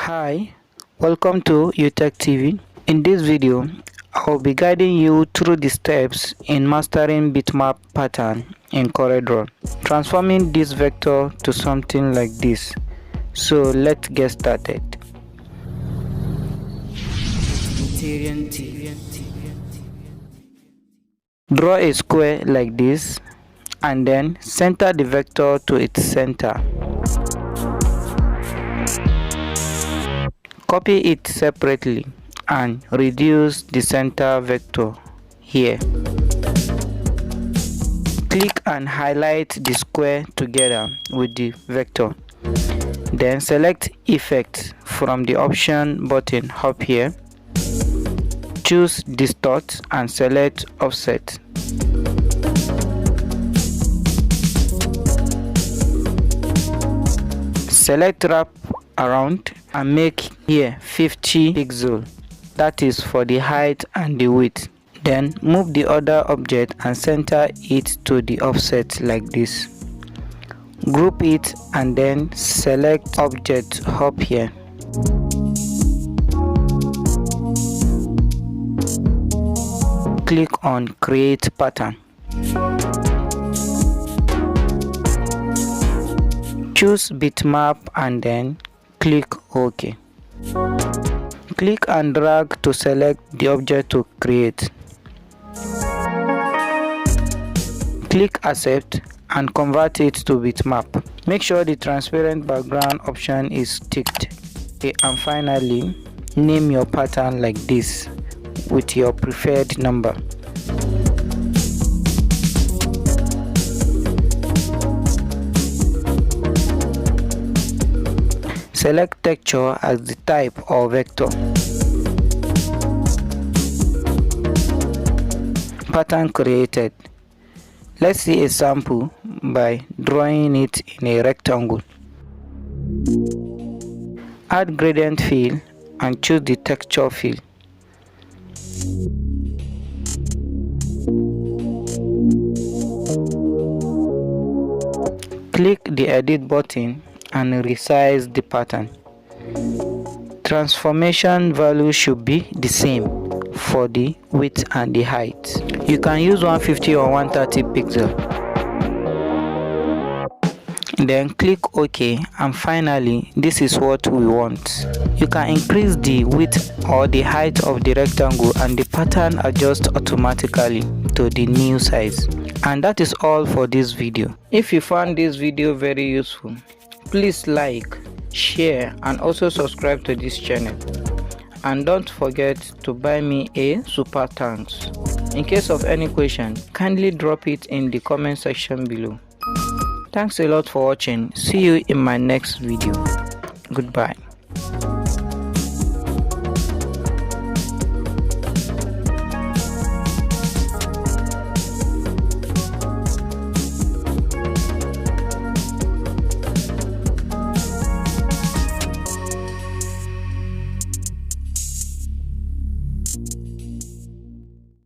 Hi, welcome to UTech TV. In this video, I will be guiding you through the steps in mastering bitmap pattern in CorelDraw, transforming this vector to something like this. So let's get started. Draw a square like this and then center the vector to its center. Copy it separately and reduce the center vector here. Click and highlight the square together with the vector. Then select Effect from the option button up here. Choose Distort and select Offset. Select Wrap Around and make here 50 pixels, that is for the height and the width. Then move the other object and center it to the offset like this. Group it and then select Object up here. Click on Create Pattern. Choose Bitmap and then click OK. Click and drag to select the object to create. Click Accept and convert it to bitmap. Make sure the transparent background option is ticked. Okay, and finally, name your pattern like this with your preferred number. Select texture as the type or vector. Pattern created. Let's see a sample by drawing it in a rectangle. Add gradient fill and choose the texture fill. Click the edit button and resize the pattern. Transformation value should be the same for the width and the height. You can use 150 or 130 pixels. Then click OK, and finally this is what we want. You can increase the width or the height of the rectangle and the pattern adjusts automatically to the new size. And that is all for this video. If you found this video very useful, please like, share and also subscribe to this channel. And don't forget to buy me a super thanks. In case of any question, kindly drop it in the comment section below. Thanks a lot for watching. See you in my next video. Goodbye.